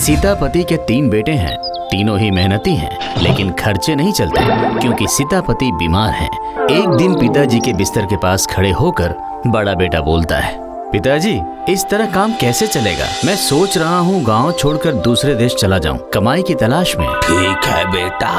सीतापति के 3 बेटे हैं। तीनों ही मेहनती हैं, लेकिन खर्चे नहीं चलते क्योंकि सीतापति बीमार हैं। एक दिन पिताजी के बिस्तर के पास खड़े होकर बड़ा बेटा बोलता है, पिताजी इस तरह काम कैसे चलेगा? मैं सोच रहा हूँ गांव छोड़कर दूसरे देश चला जाऊँ कमाई की तलाश में। ठीक है बेटा,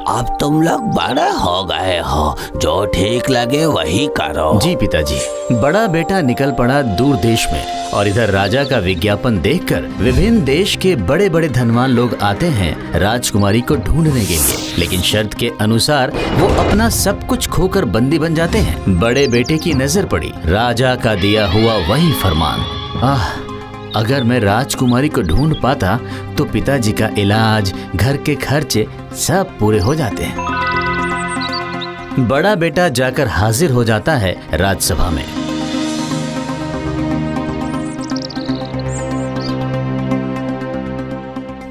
अब तुम लोग बड़े हो गए हो, जो ठीक लगे वही करो। जी पिताजी। बड़ा बेटा निकल पड़ा दूर देश में और इधर राजा का विज्ञापन देखकर विभिन्न देश के बड़े बड़े धनवान लोग आते हैं राजकुमारी को ढूंढने के लिए, लेकिन शर्त के अनुसार वो अपना सब कुछ खोकर बंदी बन जाते हैं। बड़े बेटे की नजर पड़ी राजा का दिया हुआ वही फरमान। अगर मैं राजकुमारी को ढूंढ पाता तो पिताजी का इलाज, घर के खर्चे सब पूरे हो जाते हैं। बड़ा बेटा जाकर हाजिर हो जाता है राजसभा में।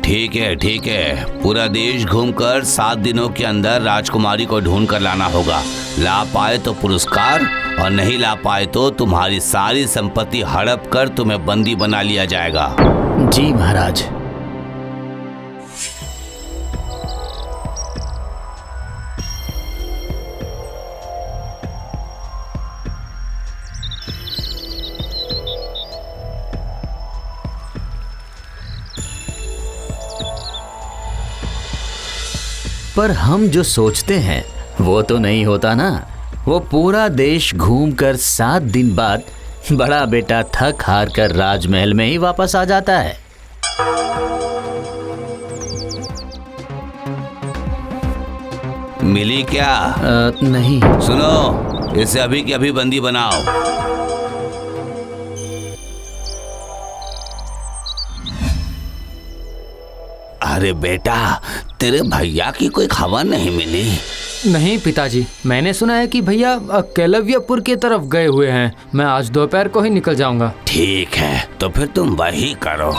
ठीक है, पूरा देश घूमकर 7 दिनों के अंदर राजकुमारी को ढूंढ कर लाना होगा। ला पाए तो पुरस्कार और नहीं ला पाए तो तुम्हारी सारी संपत्ति हड़प कर तुम्हें बंदी बना लिया जाएगा। जी महाराज। पर हम जो सोचते हैं वो तो नहीं होता ना। वो पूरा देश घूमकर 7 दिन बाद बड़ा बेटा थक हार कर राजमहल में ही वापस आ जाता है। मिली क्या? नहीं। सुनो, इसे अभी के अभी बंदी बनाओ। अरे बेटा, तेरे भैया की कोई खबर नहीं मिली? नहीं पिताजी, मैंने सुना है कि भैया केलव्यपुर की तरफ गए हुए हैं। मैं आज दोपहर को ही निकल जाऊंगा। ठीक है, तो फिर तुम वही करो।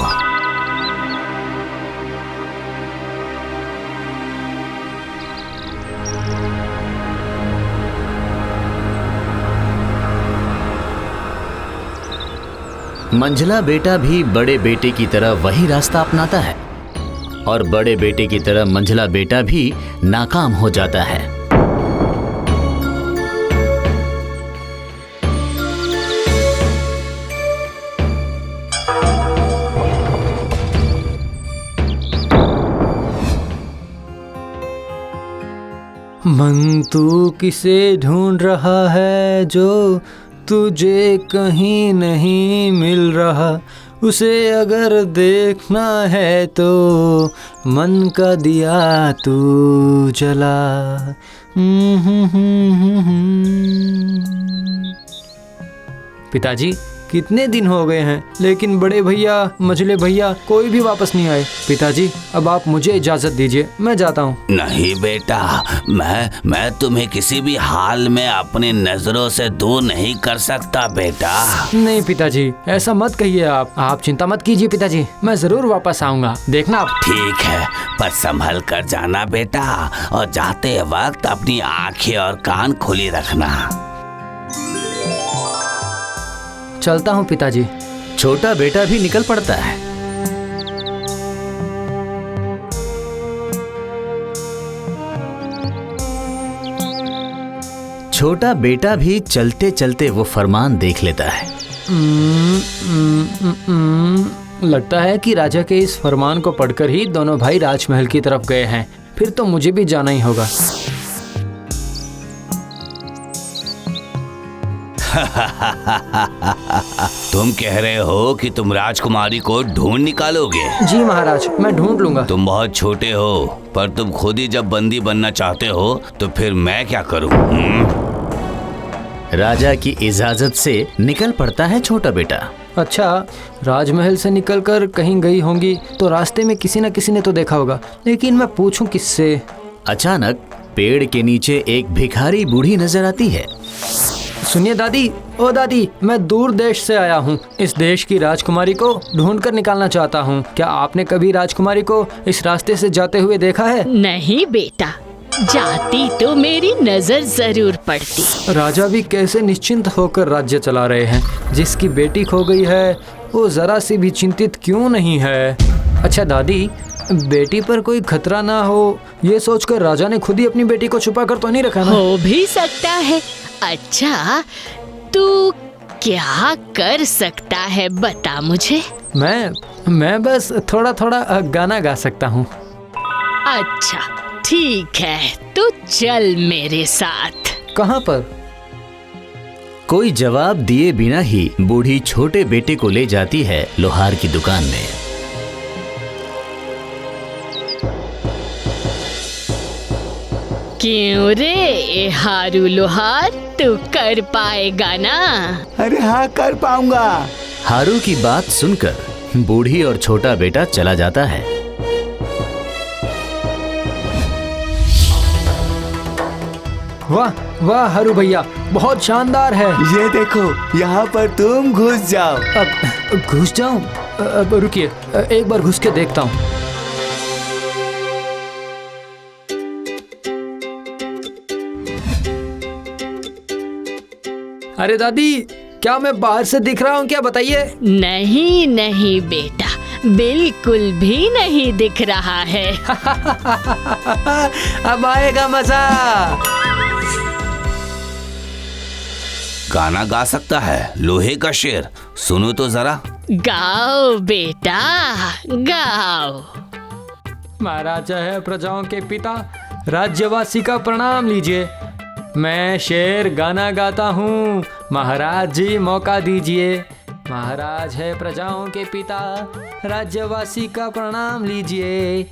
मंझला बेटा भी बड़े बेटे की तरह वही रास्ता अपनाता है और बड़े बेटे की तरह मंझला बेटा भी नाकाम हो जाता है। मन तू किसे ढूंढ रहा है जो तुझे कहीं नहीं मिल रहा, उसे अगर देखना है तो मन का दिया तू जला। पिताजी, कितने दिन हो गए हैं लेकिन बड़े भैया, मझले भैया कोई भी वापस नहीं आए। पिताजी, अब आप मुझे इजाजत दीजिए, मैं जाता हूँ। नहीं बेटा, मैं तुम्हें किसी भी हाल में अपनी नजरों से दूर नहीं कर सकता बेटा। नहीं पिताजी, ऐसा मत कहिए। आप चिंता मत कीजिए पिताजी, मैं जरूर वापस आऊंगा, देखना आप। ठीक है, पर संभल कर जाना बेटा, और जाते वक्त अपनी आंखें और कान खुली रखना। चलता हूँ पिताजी। छोटा बेटा भी निकल पड़ता है। छोटा बेटा भी चलते चलते वो फरमान देख लेता है। लगता है कि राजा के इस फरमान को पढ़कर ही दोनों भाई राजमहल की तरफ गए हैं। फिर तो मुझे भी जाना ही होगा। तुम कह रहे हो कि तुम राजकुमारी को ढूंढ निकालोगे? जी महाराज, मैं ढूंढ लूंगा। तुम बहुत छोटे हो, पर तुम खुद ही जब बंदी बनना चाहते हो तो फिर मैं क्या करूं? राजा की इजाजत से निकल पड़ता है छोटा बेटा। अच्छा, राजमहल से निकलकर कहीं गई होंगी तो रास्ते में किसी न किसी ने तो देखा होगा, लेकिन मैं पूछूं किससे? अचानक पेड़ के नीचे एक भिखारी बूढ़ी नजर आती है। सुनिए दादी, ओ दादी, मैं दूर देश से आया हूँ। इस देश की राजकुमारी को ढूंढ कर निकालना चाहता हूँ। क्या आपने कभी राजकुमारी को इस रास्ते से जाते हुए देखा है? नहीं बेटा, जाती तो मेरी नजर जरूर पड़ती। राजा भी कैसे निश्चिंत होकर राज्य चला रहे हैं। जिसकी बेटी खो गई है वो जरा सी भी चिंतित क्यों नहीं है? अच्छा दादी, बेटी पर कोई खतरा ना हो ये सोचकर राजा ने खुद ही अपनी बेटी को छुपा कर तो नहीं रखा ना? हो भी सकता है। अच्छा, तू क्या कर सकता है बता मुझे। मैं बस थोड़ा थोड़ा गाना गा सकता हूँ। अच्छा ठीक है, तो चल मेरे साथ। कहाँ पर? कोई जवाब दिए बिना ही बूढ़ी छोटे बेटे को ले जाती है लोहार की दुकान में। क्यों रे हारू लोहार, तू कर पाएगा ना? अरे हाँ, कर पाऊंगा। हारू की बात सुनकर बूढ़ी और छोटा बेटा चला जाता है। वाह वाह हारू भैया, बहुत शानदार है। ये देखो, यहाँ पर तुम घुस जाओ। अब घुस जाऊं? अब रुकिए, एक बार घुस के देखता हूँ। अरे दादी, क्या मैं बाहर से दिख रहा हूँ क्या? बताइए। नहीं नहीं बेटा, बिल्कुल भी नहीं दिख रहा है। अब आएगा मजा। गाना गा सकता है लोहे का शेर, सुनो तो जरा। गाओ बेटा गाओ। महाराजा है प्रजाओं के पिता, राज्यवासी का प्रणाम लीजिए। मैं शेर गाना गाता हूँ, महाराज जी मौका दीजिए। महाराज है प्रजाओं के पिता, राज्यवासी का प्रणाम लीजिए।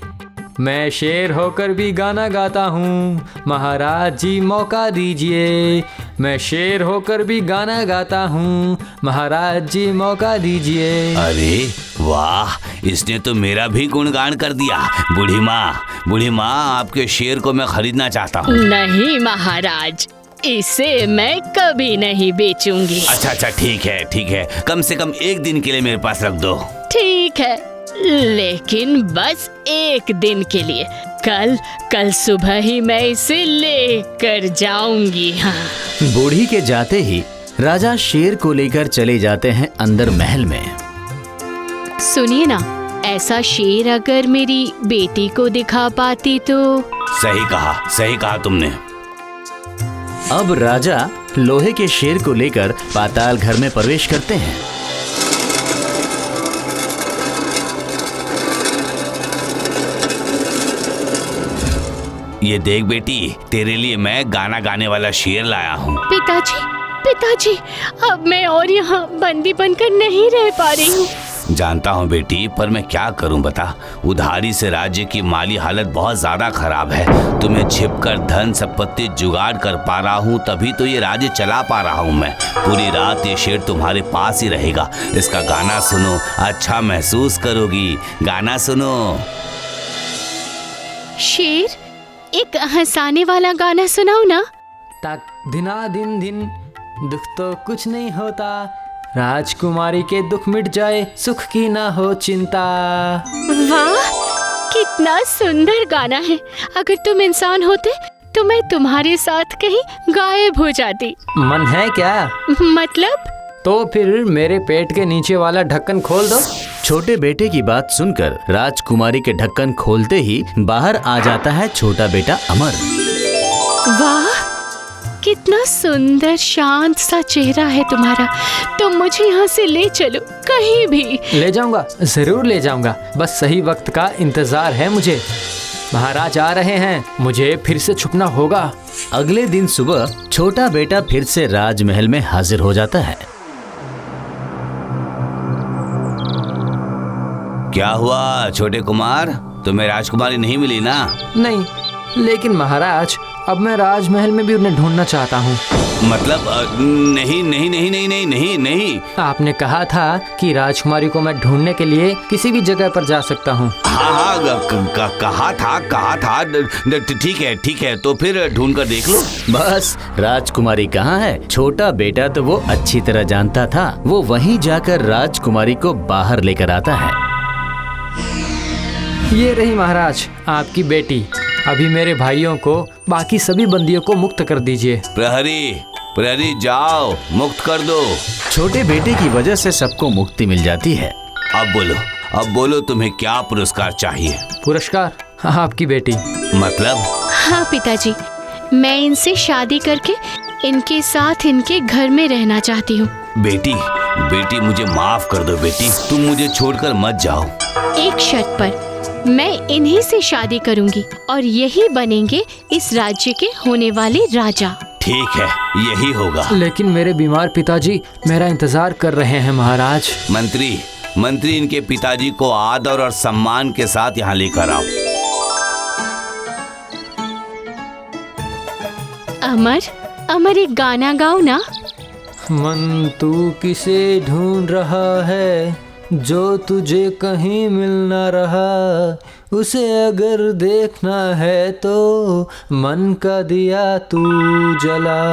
मैं शेर होकर भी गाना गाता हूँ, महाराज जी मौका दीजिए। मैं शेर होकर भी गाना गाता हूँ, महाराज जी मौका दीजिए। अरे वाह, इसने तो मेरा भी गुणगान कर दिया। बूढ़ी माँ, आपके शेर को मैं खरीदना चाहता हूँ। नहीं महाराज, इसे मैं कभी नहीं बेचूंगी। अच्छा ठीक है, कम से कम एक दिन के लिए मेरे पास रख दो। ठीक है, लेकिन बस एक दिन के लिए। कल सुबह ही मैं इसे लेकर जाऊंगी। हाँ। बूढ़ी के जाते ही राजा शेर को लेकर चले जाते हैं अंदर महल में। सुनिए ना, ऐसा शेर अगर मेरी बेटी को दिखा पाती तो। सही कहा तुमने। अब राजा लोहे के शेर को लेकर पाताल घर में प्रवेश करते हैं। ये देख बेटी, तेरे लिए मैं गाना गाने वाला शेर लाया हूँ। पिताजी, अब मैं और यहाँ बंदी बनकर नहीं रह पा रही हूँ। जानता हूँ बेटी, पर मैं क्या करूँ बता। उधारी से राज्य की माली हालत बहुत ज्यादा खराब है। तुम्हें छिपकर धन संपत्ति जुगाड़ कर पा रहा हूँ, तभी तो ये राज्य चला पा रहा हूँ मैं। पूरी रात ये शेर तुम्हारे पास ही रहेगा। इसका गाना सुनो, अच्छा महसूस करोगी। गाना सुनो। शेर, एक हंसाने वाला गाना सुनाओ ना। तक दिना दिन दिन दुख तो कुछ नहीं होता, राजकुमारी के दुख मिट जाए, सुख की ना हो चिंता। वाह, कितना सुंदर गाना है। अगर तुम इंसान होते तो मैं तुम्हारे साथ कहीं गायब हो जाती। मन है क्या? मतलब? तो फिर मेरे पेट के नीचे वाला ढक्कन खोल दो। छोटे बेटे की बात सुनकर राजकुमारी के ढक्कन खोलते ही बाहर आ जाता है छोटा बेटा अमर। वाह, कितना सुंदर शांत सा चेहरा है तुम्हारा। तुम मुझे यहाँ से ले चलो, कहीं भी। ले जाऊंगा, जरूर ले जाऊंगा। बस सही वक्त का इंतजार है मुझे। महाराज आ रहे हैं, मुझे फिर से छुपना होगा। अगले दिन सुबह छोटा बेटा फिर से राजमहल में हाजिर हो जाता है। क्या हुआ छोटे कुमार, तुम्हें राजकुमारी नहीं मिली ना? नहीं, लेकिन महाराज अब मैं राजमहल में भी उन्हें ढूंढना चाहता हूँ। मतलब नहीं। आपने कहा था कि राजकुमारी को मैं ढूंढने के लिए किसी भी जगह पर जा सकता हूँ। हाँ, कहा था। ठीक है, तो फिर ढूंढ कर देख लो। बस राजकुमारी कहाँ है, छोटा बेटा तो वो अच्छी तरह जानता था। वो वहीं जाकर राजकुमारी को बाहर लेकर आता है। ये रही महाराज आपकी बेटी। अभी मेरे भाइयों को, बाकी सभी बंदियों को मुक्त कर दीजिए। प्रहरी जाओ, मुक्त कर दो। छोटे बेटे की वजह से सबको मुक्ति मिल जाती है। अब बोलो, अब बोलो तुम्हें क्या पुरस्कार चाहिए? पुरस्कार? आपकी बेटी। मतलब? हाँ पिताजी, मैं इनसे शादी करके इनके साथ इनके घर में रहना चाहती हूँ। बेटी, बेटी मुझे माफ कर दो बेटी, तुम मुझे छोड़कर मत जाओ। एक शर्त पर, मैं इन्हीं से शादी करूंगी और यही बनेंगे इस राज्य के होने वाले राजा। ठीक है, यही होगा। लेकिन मेरे बीमार पिताजी मेरा इंतजार कर रहे हैं महाराज। मंत्री इनके पिताजी को आदर और सम्मान के साथ यहाँ लेकर आओ। अमर एक गाना गाओ ना। मन तू किसे ढूंढ रहा है, जो तुझे कहीं मिल ना रहा, उसे अगर देखना है तो मन का दिया तू जला।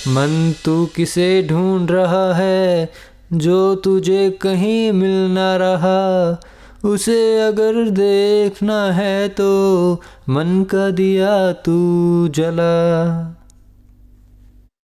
मन तू किसे ढूंढ रहा है, जो तुझे कहीं मिल ना रहा, उसे अगर देखना है तो मन का दिया तू जला।